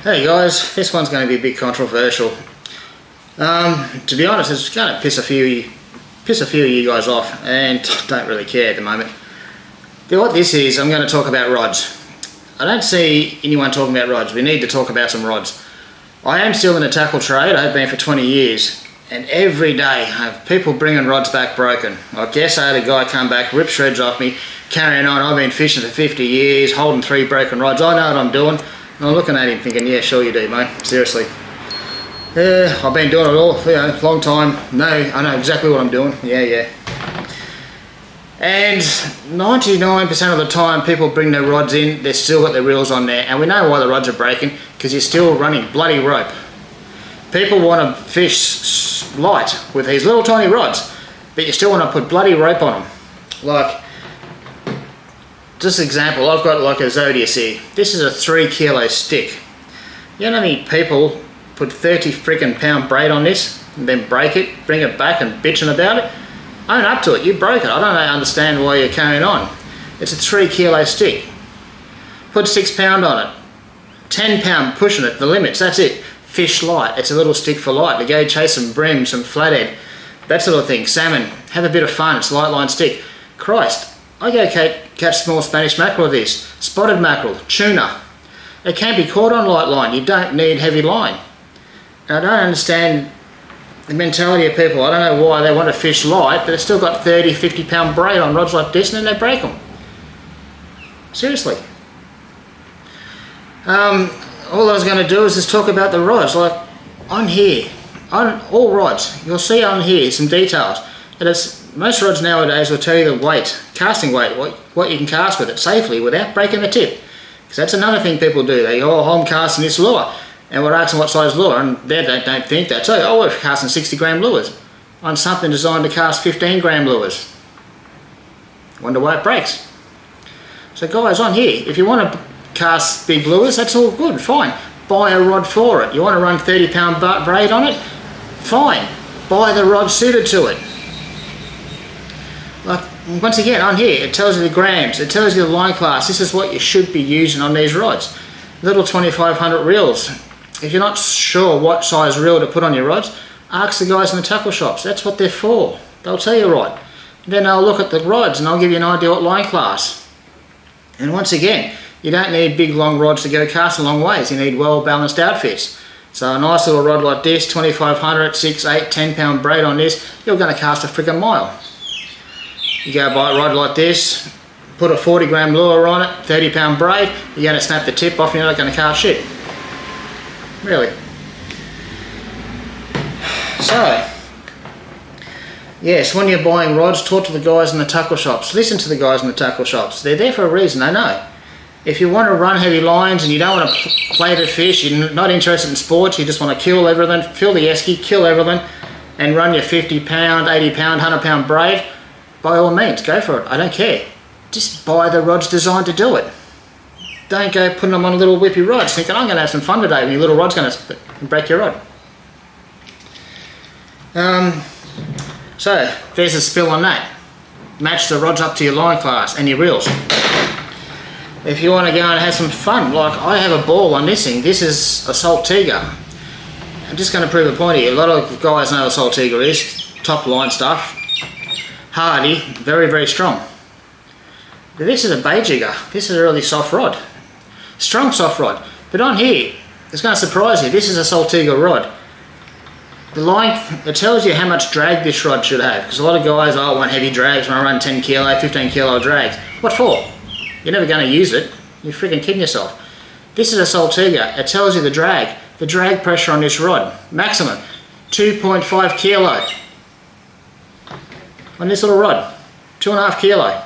Hey guys, this one's going to be a bit controversial. To be honest, it's going to piss a few of you guys off, and don't really care at the moment. What this is, I'm going to talk about rods. I don't see anyone talking about rods. We need to talk about some rods. I am still in the tackle trade. I have been for 20 years, and every day I have people bringing rods back broken. I guess I had a guy come back, rip shreds off me, carrying on. I've been fishing for 50 years, holding 3 broken rods. I know what I'm doing. And I'm looking at him thinking, yeah, sure you do, mate. Seriously. I've been doing it all, long time. No, I know exactly what I'm doing. Yeah. And 99% of the time people bring their rods in, they've still got their reels on there. And we know why the rods are breaking, because you're still running bloody rope. People want to fish light with these little tiny rods, but you still want to put bloody rope on them. Like, just example, I've got like a Zodiac here. This is a 3 kilo stick. You know how many people put 30 freaking pound braid on this and then break it, bring it back and bitching about it? Own up to it, you broke it. I don't understand why you're carrying on. It's a 3 kilo stick. Put 6 pound on it. 10 pound pushing it, the limits, that's it. Fish light, it's a little stick for light. To go chase some brim, some flathead, that sort of thing. Salmon, have a bit of fun, it's a light line stick. Christ. I go catch small Spanish mackerel with this, spotted mackerel, tuna. It can be caught on light line, you don't need heavy line. And I don't understand the mentality of people. I don't know why they want to fish light, but they've still got 30, 50 pound braid on rods like this and then they break them. Seriously. All I was going to do is just talk about the rods. Like, on here, on all rods, you'll see on here some details. And most rods nowadays will tell you the weight, casting weight, what you can cast with it safely without breaking the tip. Because that's another thing people do. They go, oh, I'm casting this lure. And we're asking what size lure, and they don't think that. So, oh, we're casting 60 gram lures on something designed to cast 15 gram lures. Wonder why it breaks. So guys, on here, if you want to cast big lures, that's all good, fine. Buy a rod for it. You want to run 30 pound braid on it? Fine. Buy the rod suited to it. Like, once again, on here, it tells you the grams, it tells you the line class. This is what you should be using on these rods. Little 2500 reels. If you're not sure what size reel to put on your rods, ask the guys in the tackle shops. That's what they're for. They'll tell you right. Then they'll look at the rods and I'll give you an idea what line class. And once again, you don't need big long rods to go casting long ways. You need well balanced outfits. So a nice little rod like this, 2500, 6, 8, 10 pound braid on this, you're going to cast a freaking mile. You go buy a rod like this, put a 40 gram lure on it, 30 pound braid, you're going to snap the tip off and you're not going to cast shit. Really. So, yes, when you're buying rods, talk to the guys in the tackle shops. Listen to the guys in the tackle shops. They're there for a reason, they know. If you want to run heavy lines and you don't want to play the fish, you're not interested in sports, you just want to kill everything, fill the esky, kill everything, and run your 50 pound, 80 pound, 100 pound braid, by all means, go for it. I don't care. Just buy the rods designed to do it. Don't go putting them on little whippy rods thinking, I'm going to have some fun today and your little rod's going to break your rod. So, there's a spill on that. Match the rods up to your line class and your reels. If you want to go and have some fun, like I have a ball on this thing. This is a Salt Tiger. I'm just going to prove a point here. A lot of guys know what a Salt Tiger is. Top line stuff. Hardy, very, very strong. But this is a bay jigger. This is a really soft rod. Strong soft rod. But on here, it's going to surprise you. This is a Salt Tiger rod. The line, it tells you how much drag this rod should have. Because a lot of guys, oh, I want heavy drags when I run 10 kilo, 15 kilo drags. What for? You're never going to use it. You're freaking kidding yourself. This is a Salt Tiger. It tells you the drag pressure on this rod. Maximum 2.5 kilo. On this little rod, 2.5 kilo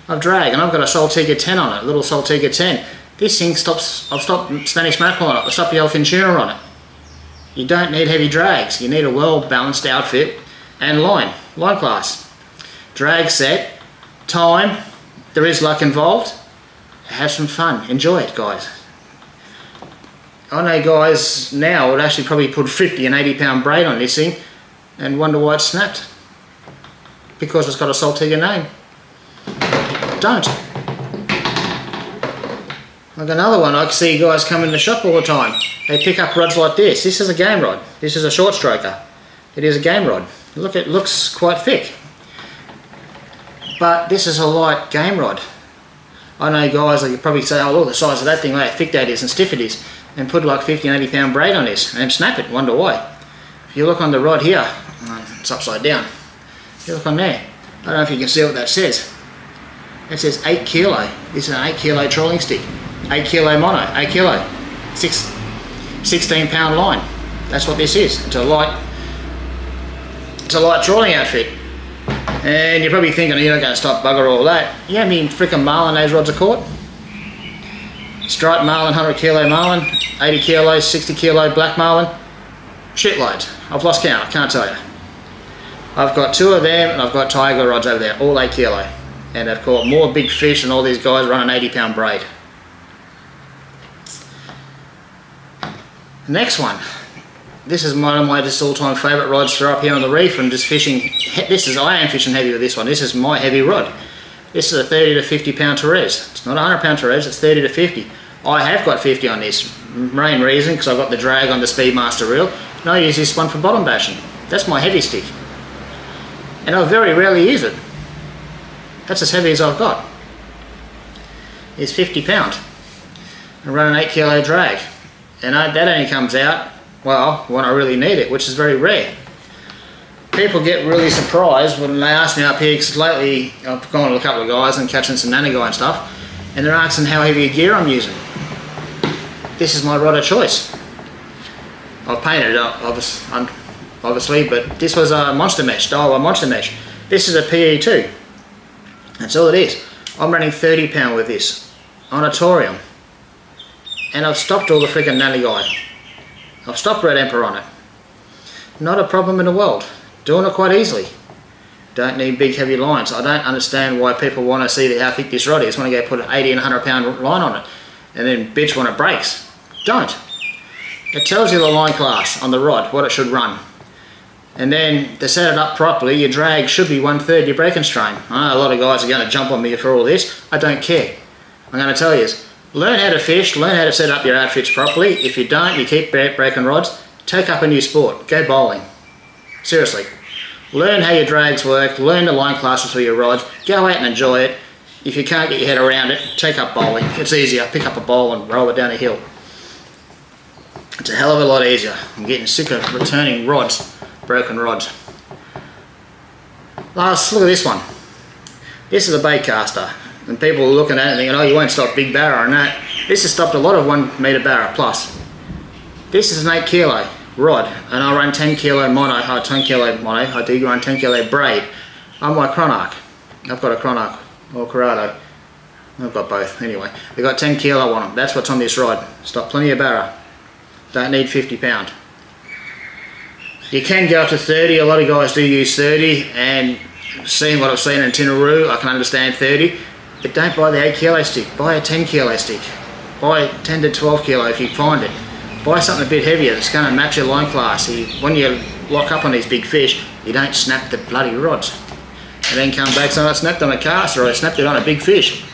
of drag, and I've got a Salt Tiger 10 on it, a little Salt Tiger 10. This thing stops, I've stopped Spanish mackerel on it, I've stopped yellowfin tuna on it. You don't need heavy drags, you need a well balanced outfit and line class. Drag set, time, there is luck involved, have some fun, enjoy it guys. I know guys now would actually probably put 50 and 80 pound braid on this thing and wonder why it snapped. Because it's got a Salt Tiger name. Don't. Like another one, I can see guys come in the shop all the time. They pick up rods like this. This is a game rod. This is a short stroker. It is a game rod. Look, it looks quite thick. But this is a light game rod. I know guys that could probably say, oh look the size of that thing, how thick that is and stiff it is, and put like 50 and 80 pound braid on this and snap it, wonder why. If you look on the rod here, it's upside down. If you look on there, I don't know if you can see what that says. It says 8 kilo. This is an 8 kilo trolling stick. 8 kilo mono, 8 kilo. 16 pound line. That's what this is. It's a light trawling outfit. And you're probably thinking, you're not going to stop bugger all that. You know how many frickin' marlin those rods are caught? Striped marlin, 100 kilo marlin, 80 kilos, 60 kilo black marlin. Shitloads. I've lost count, I can't tell you. I've got 2 of them and I've got tiger rods over there, all 8 kilo. And I've caught more big fish than all these guys running 80 pound braid. Next one. This is one of my just all-time favourite rods for up here on the reef and just fishing. I am fishing heavy with this one. This is my heavy rod. This is a 30 to 50 pound Therese. It's not a 100 pound Therese, it's 30 to 50. I have got 50 on this. Main reason, because I've got the drag on the Speedmaster reel. And I use this one for bottom bashing. That's my heavy stick. And I very rarely use it. That's as heavy as I've got. It's 50 pound. I run an 8 kilo drag. And that only comes out, well, when I really need it, which is very rare. People get really surprised when they ask me up here, because lately I've gone with a couple of guys and catching some nanny guy and stuff, and they're asking how heavy gear I'm using. This is my rod of choice. I've painted it up, obviously, but this was a monster mesh, Daiwa monster mesh. This is a PE2. That's all it is. I'm running 30 pound with this on a torium, and I've stopped all the freaking nanny guy. I've stopped Red Emperor on it. Not a problem in the world. Doing it quite easily. Don't need big heavy lines. I don't understand why people want to see how thick this rod is when I go put an 80 and 100 pound line on it and then bitch when it breaks. Don't. It tells you the line class on the rod, what it should run. And then to set it up properly, your drag should be 1/3 your breaking strain. I know a lot of guys are going to jump on me for all this. I don't care. I'm going to tell you, learn how to fish, learn how to set up your outfits properly. If you don't, you keep breaking rods, take up a new sport. Go bowling. Seriously. Learn how your drags work, learn the line classes for your rods, go out and enjoy it. If you can't get your head around it, take up bowling. It's easier. Pick up a bowl and roll it down a hill. It's a hell of a lot easier. I'm getting sick of returning rods, broken rods. Last, look at this one. This is a bait caster. And people are looking at it and thinking, oh, you won't stop big barra and that. This has stopped a lot of 1 metre barra plus. This is an 8 kilo rod, and I run 10 kilo mono, 10 kilo mono, I do run 10 kilo braid on my Chronarch. I've got a Chronarch or Corrado. I've got both anyway. They've got 10 kilo on them. That's what's on this rod. Stop plenty of barra. Don't need 50 pound. You can go up to 30. A lot of guys do use 30, and seeing what I've seen in Tinaroo, I can understand 30. But don't buy the 8 kilo stick. Buy a 10 kilo stick. Buy 10 to 12 kilo if you find it. Buy something a bit heavier that's going to match your line class. When you lock up on these big fish, you don't snap the bloody rods. And then come back, so I snapped on a cast or I snapped it on a big fish.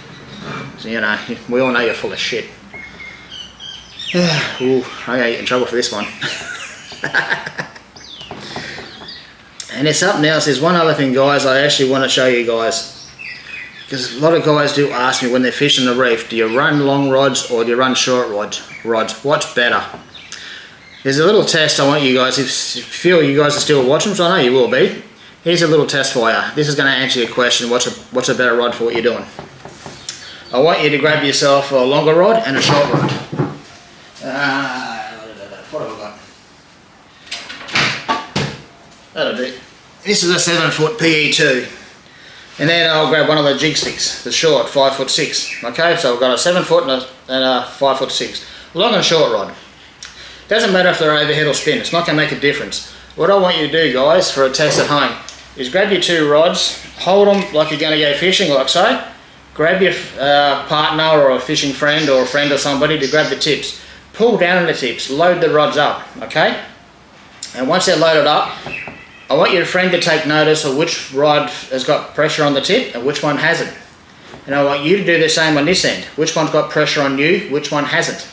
So, you know, we all know you're full of shit. Ooh, I'm going to get in trouble for this one. And there's something else. There's one other thing, guys, I actually want to show you guys. Because a lot of guys do ask me when they're fishing the reef, do you run long rods or do you run short rods? What's better? There's a little test I want you guys, if you feel you guys are still watching, so I know you will be. Here's a little test for you. This is going to answer your question, what's a better rod for what you're doing. I want you to grab yourself a longer rod and a short rod. What have I got? That'll do. This is a 7-foot PE2. And then I'll grab one of the jig sticks, the short 5'6". Okay, so I've got a 7-foot and a 5'6". Long and short rod. Doesn't matter if they're overhead or spin, it's not going to make a difference. What I want you to do, guys, for a test at home, is grab your 2 rods, hold them like you're going to go fishing, like so. Grab your partner or a fishing friend or a friend or somebody to grab the tips. Pull down on the tips, load the rods up, okay? And once they're loaded up, I want your friend to take notice of which rod has got pressure on the tip and which one hasn't. And I want you to do the same on this end. Which one's got pressure on you, which one hasn't.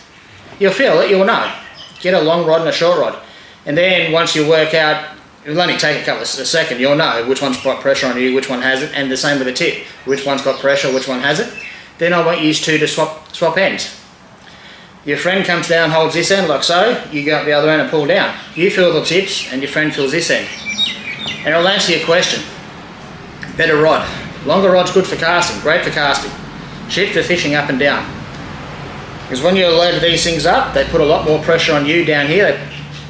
You'll feel it, you'll know. Get a long rod and a short rod. And then once you work out, it'll only take a second, you'll know which one's got pressure on you, which one hasn't, and the same with the tip. Which one's got pressure, which one hasn't. Then I want you two to swap ends. Your friend comes down, holds this end like so, you go up the other end and pull down. You feel the tips and your friend feels this end. And it'll answer your question. Better rod. Longer rod's good for casting, great for casting. Shit for fishing up and down. Because when you load these things up, they put a lot more pressure on you down here.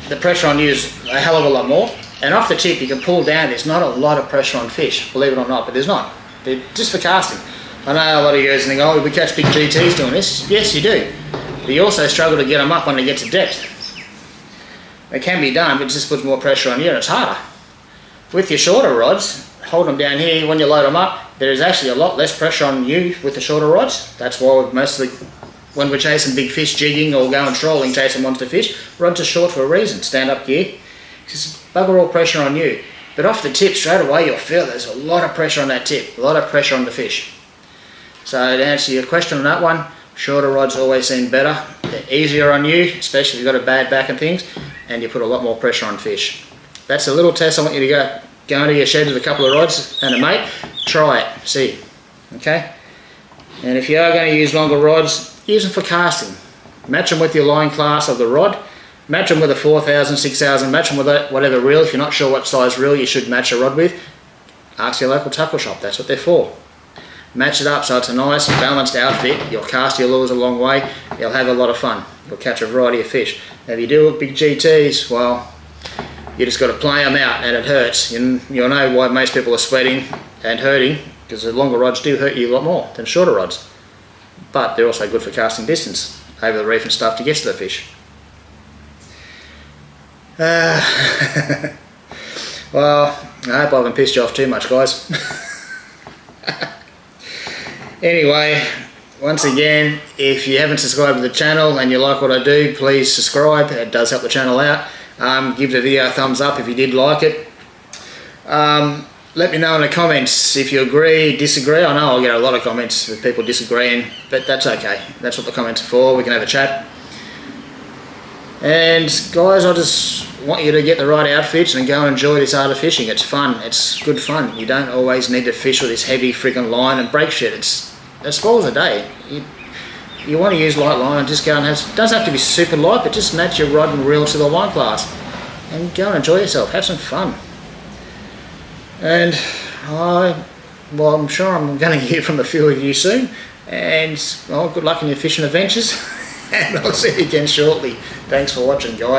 The pressure on you is a hell of a lot more. And off the tip you can pull down, there's not a lot of pressure on fish, believe it or not, but there's not. They're just for casting. I know a lot of you guys think, oh, we catch big GTs doing this. Yes, you do. But you also struggle to get them up when they get to depth. It can be done, but it just puts more pressure on you and it's harder. With your shorter rods, hold them down here, when you load them up, there is actually a lot less pressure on you with the shorter rods. That's why we're mostly, when we're chasing big fish, jigging or going trolling, chasing monster fish, rods are short for a reason. Stand up gear, just bugger all pressure on you. But off the tip, straight away you'll feel there's a lot of pressure on that tip, a lot of pressure on the fish. So to answer your question on that one, shorter rods always seem better. They're easier on you, especially if you've got a bad back and things, and you put a lot more pressure on fish. That's a little test I want you to go into your shed with a couple of rods and a mate, try it, see, okay? And if you are going to use longer rods, use them for casting. Match them with your line class of the rod, match them with a 4,000, 6,000, match them with whatever reel. If you're not sure what size reel you should match a rod with, ask your local tackle shop, that's what they're for. Match it up so it's a nice balanced outfit. You'll cast your lures a long way, you'll have a lot of fun, you'll catch a variety of fish. Now if you do with big GTs, well, you just got to play them out and it hurts. You'll know why most people are sweating and hurting, because the longer rods do hurt you a lot more than shorter rods. But they're also good for casting distance over the reef and stuff to get to the fish. Well, I hope I haven't pissed you off too much, guys. Anyway, once again, if you haven't subscribed to the channel and you like what I do, please subscribe. It does help the channel out. Give the video a thumbs up if you did like it. Let me know in the comments if you agree, disagree. I know I'll get a lot of comments with people disagreeing, but that's okay. That's what the comments are for. We can have a chat. And guys, I just want you to get the right outfits and go and enjoy this art of fishing. It's fun. It's good fun. You don't always need to fish with this heavy freaking line and break shit. It spoils the day. You want to use light line, just go and have, it doesn't have to be super light, but just match your rod and reel to the line class and go and enjoy yourself, have some fun. And well, I'm sure I'm going to hear from a few of you soon, and well, good luck in your fishing adventures, and I'll see you again shortly. Thanks for watching, guys.